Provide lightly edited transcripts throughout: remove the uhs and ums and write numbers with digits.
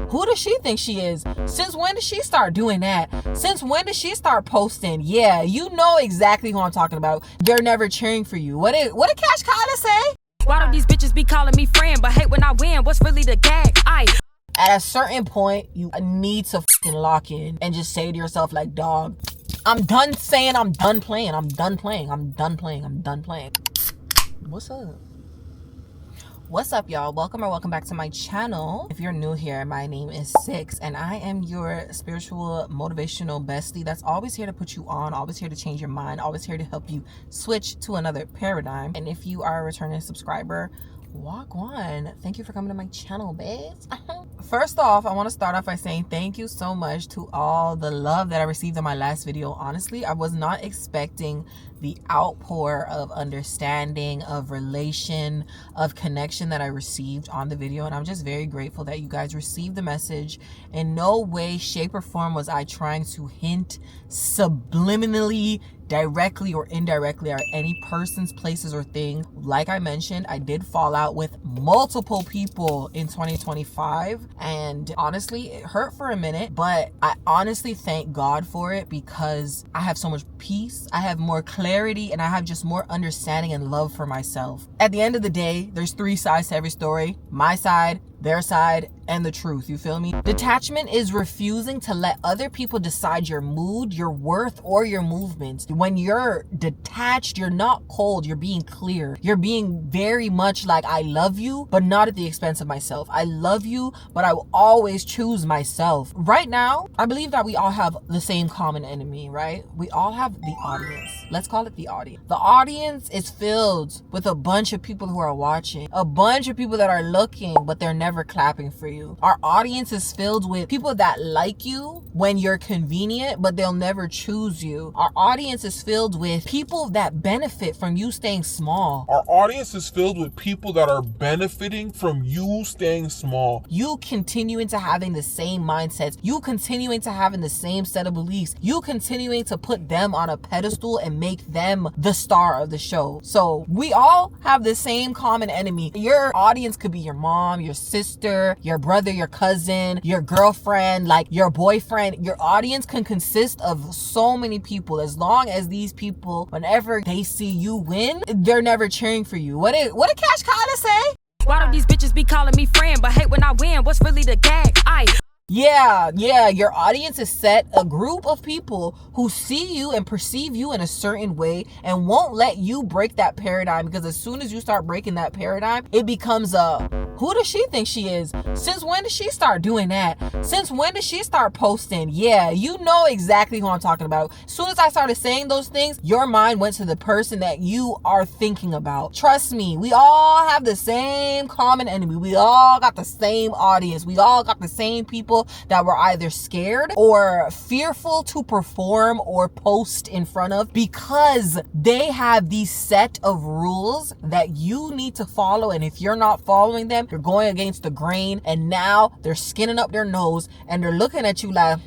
Who does she think she is? Since when did she start doing that? Since when did she start posting? Yeah, you know exactly who I'm talking about. They're never cheering for you. What did Cash Kyla say? Why do these bitches be calling me friend, but hate when I win? What's really the gag? At a certain point, you need to fucking lock in and just say to yourself, like, dog, I'm done saying I'm done playing. I'm done playing. I'm done playing. I'm done playing. What's up? What's up, y'all? Welcome back to my channel. If you're new here, my name is Six, and I am your spiritual motivational bestie that's always here to put you on, always here to change your mind, always here to help you switch to another paradigm. And if you are a returning subscriber, walk on. Thank you for coming to my channel, babes. First off, I want to start off by saying thank you so much to all the love that I received in my last video. Honestly, I was not expecting the outpour of understanding, of relation, of connection that I received on the video, and I'm just very grateful that you guys received the message. In no way, shape, or form was I trying to hint subliminally, directly or indirectly, at any persons, places, or thing. Like I mentioned, I did fall out with multiple people in 2025, and honestly, it hurt for a minute, but I honestly thank God for it, because I have so much peace, I have more clarity, and I have just more understanding and love for myself. At the end of the day, there's three sides to every story: my side, their side, and the truth. You feel me? Detachment is refusing to let other people decide your mood, your worth, or your movements. When you're detached, you're not cold, you're being clear. You're being very much like, I love you, but not at the expense of myself. I love you, but I will always choose myself. Right now, I believe that we all have the same common enemy, right? We all have the audience. Let's call it the audience. The audience is filled with a bunch of people who are watching, a bunch of people that are looking, but they're never clapping for you. Our audience is filled with people that like you when you're convenient, but they'll never choose you. Our audience is filled with people that benefit from you staying small. Our audience is filled with people that are benefiting from you staying small. You continuing to having the same mindsets, you continuing to having the same set of beliefs, you continuing to put them on a pedestal and make them the star of the show. So we all have the same common enemy. Your audience could be your mom, your sister, your brother, your cousin, your girlfriend, like your boyfriend. Your audience can consist of so many people. As long as these people, whenever they see you win, they're never cheering for you. What did Cash Kyla say? Why do these bitches be calling me friend, but hate when I win? What's really the gag? Yeah, your audience is set, a group of people who see you and perceive you in a certain way and won't let you break that paradigm, because as soon as you start breaking that paradigm, it becomes who does she think she is? Since when did she start doing that? Since when did she start posting? Yeah, you know exactly who I'm talking about. As soon as I started saying those things, your mind went to the person that you are thinking about. Trust me, we all have the same common enemy. We all got the same audience. We all got the same people that were either scared or fearful to perform or post in front of, because they have these set of rules that you need to follow, and if you're not following them, you're going against the grain, and now they're skinning up their nose and they're looking at you like,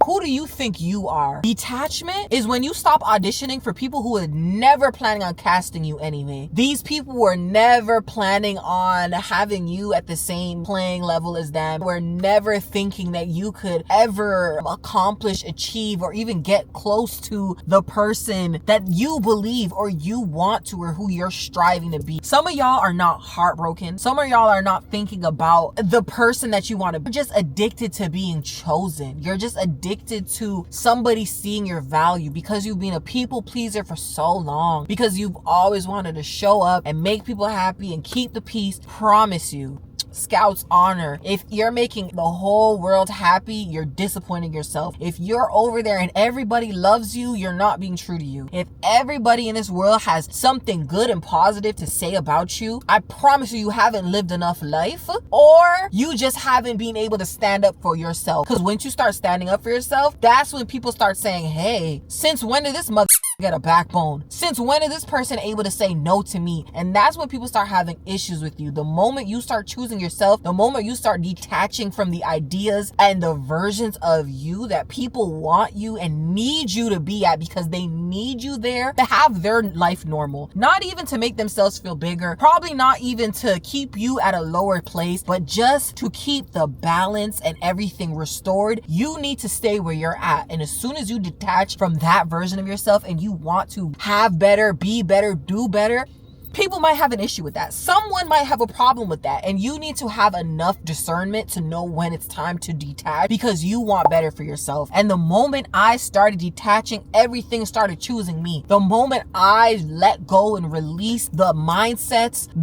who do you think you are? Detachment is when you stop auditioning for people who are never planning on casting you anyway. These people were never planning on having you at the same playing level as them. Were never thinking that you could ever accomplish, achieve, or even get close to the person that you believe or you want to, or who you're striving to be. Some of y'all are not heartbroken. Some of y'all are not thinking about the person that you want to be. You're just addicted to being chosen. You're just addicted to somebody seeing your value, because you've been a people pleaser for so long, because you've always wanted to show up and make people happy and keep the peace. Promise you, Scouts honor, if you're making the whole world happy, you're disappointing yourself. If you're over there and everybody loves you, you're not being true to you. If everybody in this world has something good and positive to say about you, I promise you, you haven't lived enough life, or you just haven't been able to stand up for yourself. Because once you start standing up for yourself, that's when people start saying, hey, since when did this mother get a backbone. Since when is this person able to say no to me? And that's when people start having issues with you. The moment you start choosing yourself, the moment you start detaching from the ideas and the versions of you that people want you and need you to be at, because they need you there to have their life normal, not even to make themselves feel bigger, probably not even to keep you at a lower place, but just to keep the balance and everything restored. You need to stay where you're at. And as soon as you detach from that version of yourself and you want to have better, be better, do better, people might have an issue with that. Someone might have a problem with that. And you need to have enough discernment to know when it's time to detach, because you want better for yourself. And the moment I started detaching, everything started choosing me. The moment I let go and release the mindsets,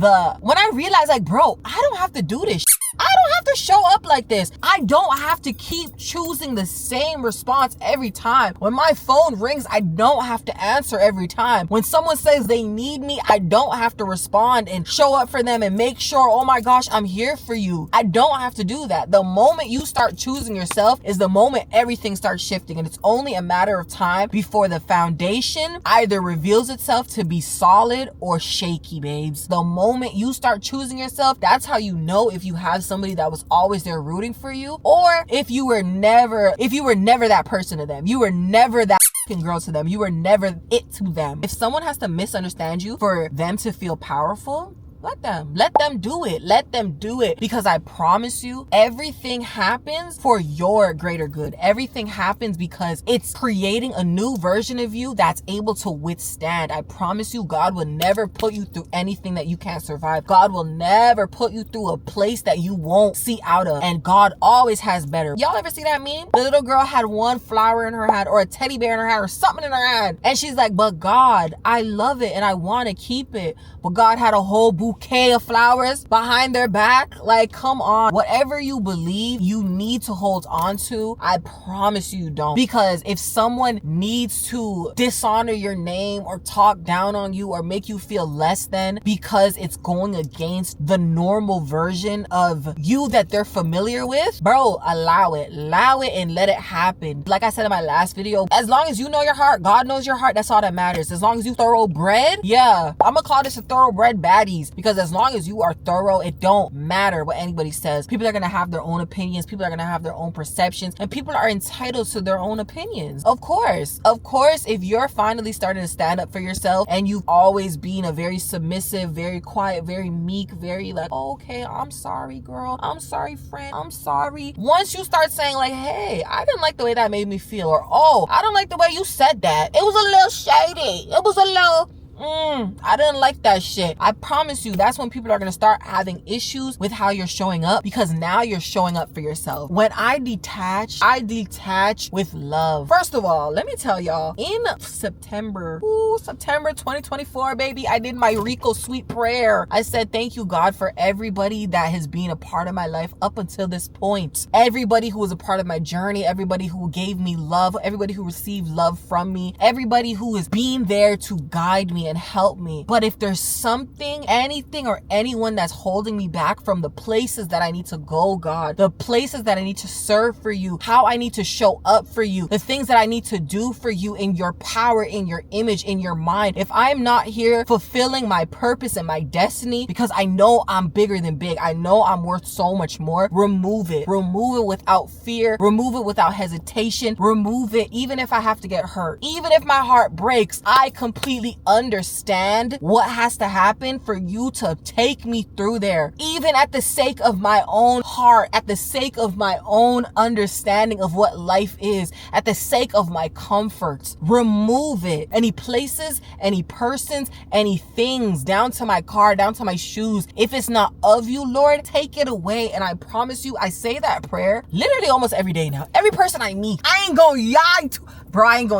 when I realized, like, bro, I don't have to do this. I don't have to show up like this. I don't have to keep choosing the same response every time. When my phone rings, I don't have to answer every time. When someone says they need me, I don't have to respond and show up for them and make sure, oh my gosh, I'm here for you. I don't have to do that. The moment you start choosing yourself is the moment everything starts shifting. And it's only a matter of time before the foundation either reveals itself to be solid or shaky, babes. The moment you start choosing yourself, that's how you know if you have somebody that was always there rooting for you, or if you were never that person to them. You were never that girl to them. You were never it to them. If someone has to misunderstand you for them to feel powerful, let them do it. Let them do it. Because I promise you, everything happens for your greater good. Everything happens because it's creating a new version of you that's able to withstand. I promise you, God will never put you through anything that you can't survive. God will never put you through a place that you won't see out of. And God always has better. Y'all ever see that meme? The little girl had one flower in her hand, or a teddy bear in her hand, or something in her hand. And she's like, but God, I love it and I want to keep it. But God had a whole bouquet of flowers behind their back. Like, come on. Whatever you believe you need to hold on to, I promise you don't. Because if someone needs to dishonor your name or talk down on you or make you feel less than because it's going against the normal version of you that they're familiar with, bro, allow it and let it happen. Like I said in my last video, as long as you know your heart, God knows your heart, that's all that matters. As long as you thoroughbred, yeah, I'm gonna call this a thoroughbred baddies, because as long as you are thorough, it don't matter what anybody says. People are gonna have their own opinions, people are gonna have their own perceptions, and people are entitled to their own opinions. Of course, if you're finally starting to stand up for yourself and you've always been a very submissive, very quiet, very meek, very like, oh, okay, I'm sorry, girl, I'm sorry, friend, I'm sorry. Once you start saying like, hey, I didn't like the way that made me feel, or oh, I don't like the way you said that, it was a little shady, it was a little I didn't like that shit. I promise you, that's when people are going to start having issues with how you're showing up, because now you're showing up for yourself. When I detach with love. First of all, let me tell y'all, in September 2024, baby, I did my Rico sweet prayer. I said, thank you, God, for everybody that has been a part of my life up until this point. Everybody who was a part of my journey, everybody who gave me love, everybody who received love from me, everybody who has been there to guide me and help me. But if there's something, anything, or anyone that's holding me back from the places that I need to go, God, the places that I need to serve for you, how I need to show up for you, the things that I need to do for you in your power, in your image, in your mind, if I'm not here fulfilling my purpose and my destiny, because I know I'm bigger than big, I know I'm worth so much more, remove it without fear, remove it without hesitation, remove it even if I have to get hurt, even if my heart breaks. I completely understand what has to happen for you to take me through there, even at the sake of my own heart, at the sake of my own understanding of what life is, at the sake of my comforts. Remove it. Any places, any persons, any things, down to my car, down to my shoes. If it's not of you, Lord, take it away. And I promise you, I say that prayer literally almost every day now. Every person I meet, I ain't gonna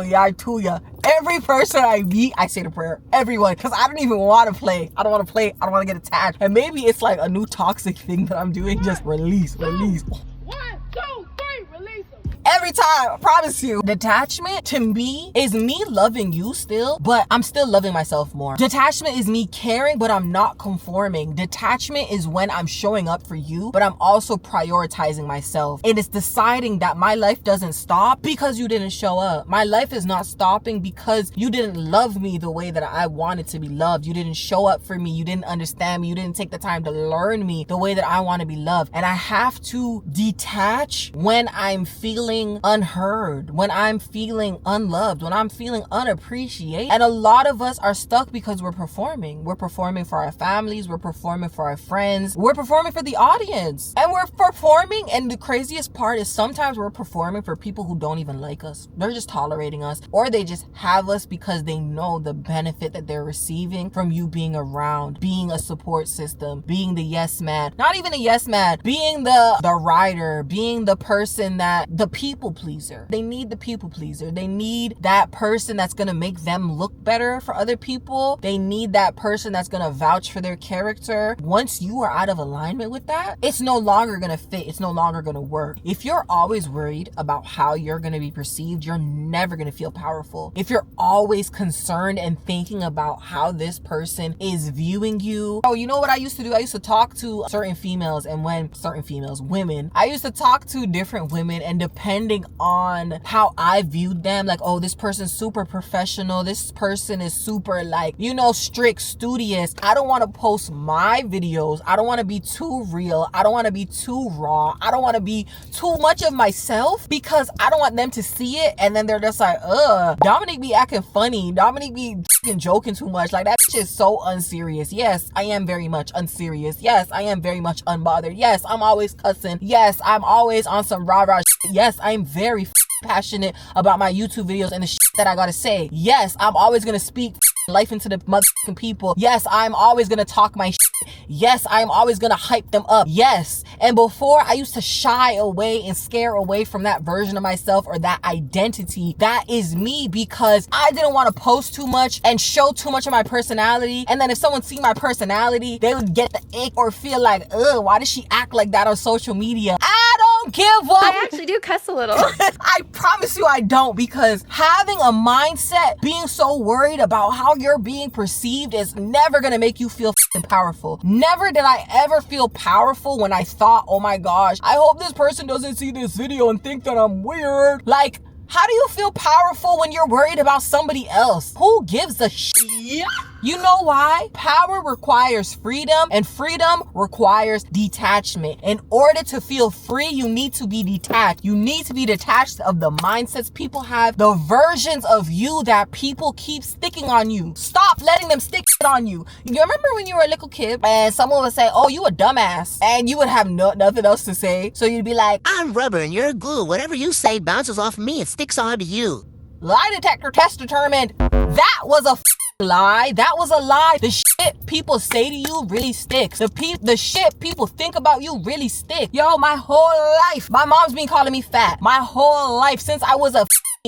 lie to ya. Every person I meet, I say the prayer. Everyone, because I don't even want to play. I don't want to play. I don't want to get attached. And maybe it's like a new toxic thing that I'm doing. Just release. 1, 2, 3, release them. every time, I promise you. Detachment to me is me loving you still, but I'm still loving myself more. Detachment is me caring, but I'm not conforming. Detachment is when I'm showing up for you, but I'm also prioritizing myself. It is deciding that my life doesn't stop because you didn't show up. My life is not stopping because you didn't love me the way that I wanted to be loved. You didn't show up for me. You didn't understand me. You didn't take the time to learn me the way that I want to be loved. And I have to detach when I'm feeling unheard, when I'm feeling unloved, when I'm feeling unappreciated. And a lot of us are stuck because we're performing. We're performing for our families. We're performing for our friends. We're performing for the audience. And we're performing. And the craziest part is sometimes we're performing for people who don't even like us. They're just tolerating us, or they just have us because they know the benefit that they're receiving from you being around, being a support system, being the yes man, not even a yes man, being the rider, being the person that the people pleaser. They need the people pleaser. They need that person that's gonna make them look better for other people. They need that person that's gonna vouch for their character. Once you are out of alignment with that, it's no longer gonna fit. It's no longer gonna work. If you're always worried about how you're gonna be perceived, you're never gonna feel powerful. If you're always concerned and thinking about how this person is viewing you. Oh, you know what I used to do? I used to talk to certain females, and when certain females, women, I used to talk to different women, and depending on how I viewed them, like, oh, this person's super professional, this person is super, like, you know, strict, studious. I don't want to post my videos. I don't want to be too real. I don't want to be too raw. I don't want to be too much of myself because I don't want them to see it and then they're just like, Dominique be acting funny. Dominique be joking too much. Like, that shit is so unserious. Yes, I am very much unserious. Yes, I am very much unbothered. Yes, I'm always cussing. Yes, I'm always on some rah-rah shit. Yes, I'm very passionate about my YouTube videos and the shit that I gotta say. Yes, I'm always gonna speak life into the motherfucking people. Yes, I'm always gonna talk my shit. Yes, I'm always gonna hype them up. Yes. And before, I used to shy away and scare away from that version of myself or that identity. That is me, because I didn't want to post too much and show too much of my personality. And then if someone see my personality, they would get the ick or feel like, ugh, why does she act like that on social media? I don't give up. I actually do cuss a little. I promise you I don't, because having a mindset, being so worried about how you're being perceived is never gonna make you feel powerful. Never did I ever feel powerful when I thought, oh my gosh, I hope this person doesn't see this video and think that I'm weird. Like, how do you feel powerful when you're worried about somebody else? Who gives a shit? You know why? Power requires freedom, and freedom requires detachment. In order to feel free, you need to be detached. You need to be detached of the mindsets people have, the versions of you that people keep sticking on you. Stop letting them stick on you. You remember when you were a little kid and someone would say, oh, you a dumbass, and you would have nothing else to say, so you'd be like, I'm rubber and you're glue. Whatever you say bounces off me and sticks onto you. lie detector test determined that was a lie. That was a lie. The shit people say to you really sticks. The shit people think about you really stick. Yo, my whole life, my mom's been calling me fat. My whole life, since I was a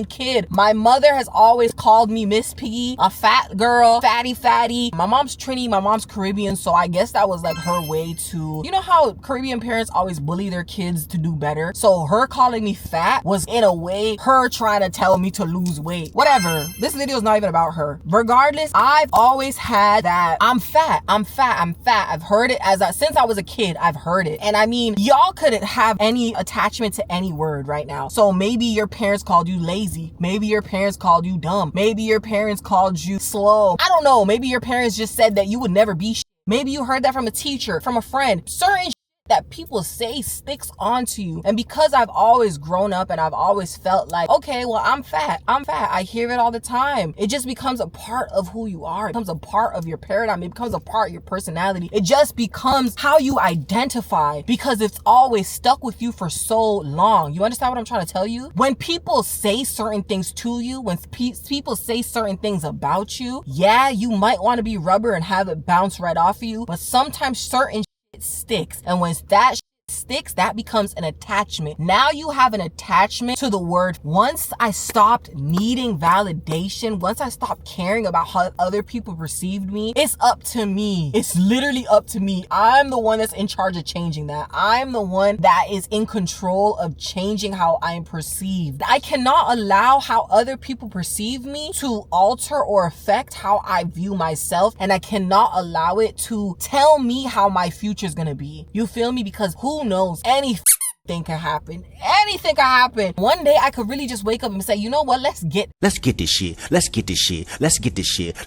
kid, my mother has always called me Miss Piggy, a fat girl, fatty. My mom's Trini, my mom's Caribbean, so I guess that was like her way to, you know how Caribbean parents always bully their kids to do better? So her calling me fat was in a way her trying to tell me to lose weight. Whatever, this video is not even about her. Regardless, I've always had that I'm fat. I've heard it since I was a kid. I've heard it. And I mean, y'all couldn't have any attachment to any word right now. So maybe your parents called you lazy. Maybe your parents called you dumb. Maybe your parents called you slow. I don't know. Maybe your parents just said that you would never be shit. Maybe you heard that from a teacher, from a friend. Certain that people say sticks onto you. And because I've always grown up and I've always felt like, okay, well, I'm fat. I hear it all the time. It just becomes a part of who you are. It becomes a part of your paradigm. It becomes a part of your personality. It just becomes how you identify, because it's always stuck with you for so long. You understand what I'm trying to tell you? When people say certain things to you, when people say certain things about you, yeah, you might want to be rubber and have it bounce right off of you, but sometimes certain sticks. And when that sticks, that becomes an attachment. Now you have an attachment to the word. Once I stopped needing validation, once I stopped caring about how other people perceived me, it's up to me. It's literally up to me. I'm the one that's in charge of changing that. I'm the one that is in control of changing how I'm perceived. I cannot allow how other people perceive me to alter or affect how I view myself, and I cannot allow it to tell me how my future is gonna be. You feel me? Because who knows? Anything can happen. Anything can happen. One day I could really just wake up and say, you know what? Let's get this shit. Let's get this shit.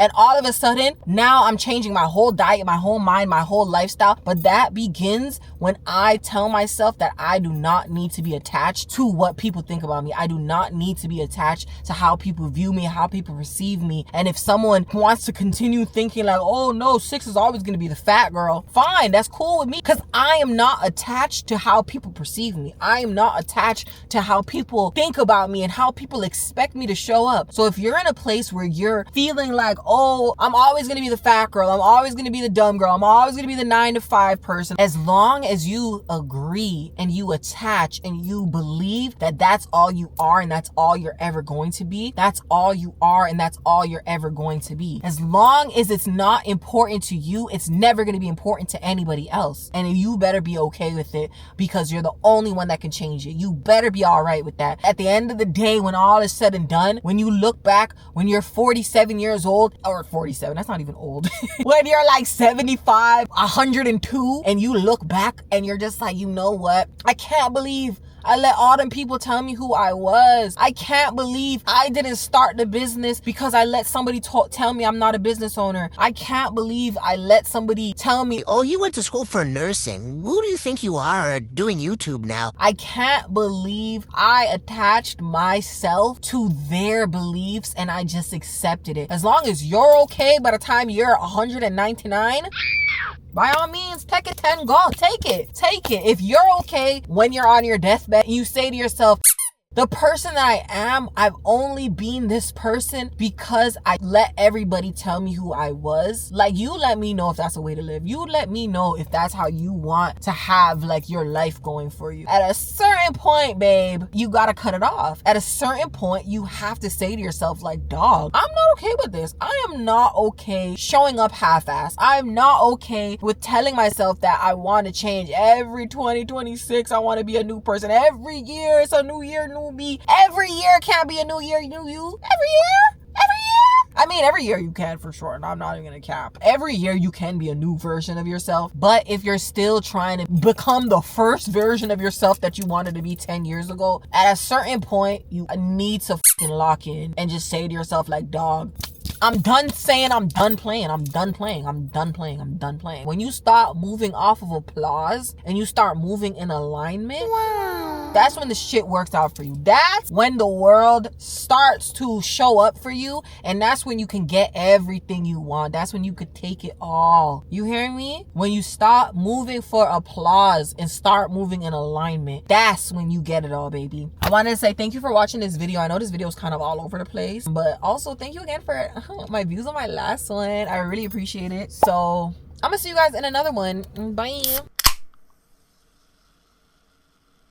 And all of a sudden, now I'm changing my whole diet, my whole mind, my whole lifestyle. But that begins when I tell myself that I do not need to be attached to what people think about me. I do not need to be attached to how people view me, how people perceive me. And if someone wants to continue thinking like, oh no, 6 is always going to be the fat girl, fine, that's cool with me, because I am not attached to how people perceive me. I am not attached to how people think about me and how people expect me to show up. So if you're in a place where you're feeling like, oh, I'm always going to be the fat girl, I'm always going to be the dumb girl, I'm always going to be the 9-to-5 person, as long as you agree and you attach and you believe that that's all you are and that's all you're ever going to be, that's all you are and that's all you're ever going to be. As long as it's not important to you, it's never going to be important to anybody else. And you better be okay with it, because you're the only one that can change it. You better be all right with that. At the end of the day, when all is said and done, when you look back, when you're 47 years old, or 47, that's not even old. When you're like 75, 102, and you look back and you're just like, you know what? I can't believe I let all them people tell me who I was. I can't believe I didn't start the business because I let somebody tell me I'm not a business owner. I can't believe I let somebody tell me, Oh, you went to school for nursing. Who do you think you are doing YouTube now? I can't believe I attached myself to their beliefs and I just accepted it. As long as you're okay by the time you're 199, by all means, take it 10, go. Take it. If you're okay when you're on your deathbed and you say to yourself, the person that I am, I've only been this person because I let everybody tell me who I was. Like, you let me know if that's a way to live. You let me know if that's how you want to have like your life going for you. At a certain point, babe, you gotta cut it off. At a certain point, you have to say to yourself like, dog, I'm not okay with this. I am not okay showing up half-assed. I'm not okay with telling myself that I want to change. Every 2026, I want to be a new person. Every year, it's a new year, new me. Every year can't be a new year, new you. Every year. I mean, every year you can, for sure. And I'm not even gonna cap. Every year you can be a new version of yourself. But if you're still trying to become the first version of yourself that you wanted to be 10 years ago, at a certain point, you need to fucking lock in and just say to yourself like, dog, I'm done saying I'm done playing. I'm done playing. I'm done playing. I'm done playing. When you start moving off of applause and you start moving in alignment, that's when the shit works out for you. That's when the world starts to show up for you, and that's when you can get everything you want. That's when you could take it all. You hear me? When you stop moving for applause and start moving in alignment, that's when you get it all, baby. I wanted to say thank you for watching this video. I know this video is kind of all over the place, but also thank you again for my views on my last one. I really appreciate it. So I'm gonna see you guys in another one. Bye.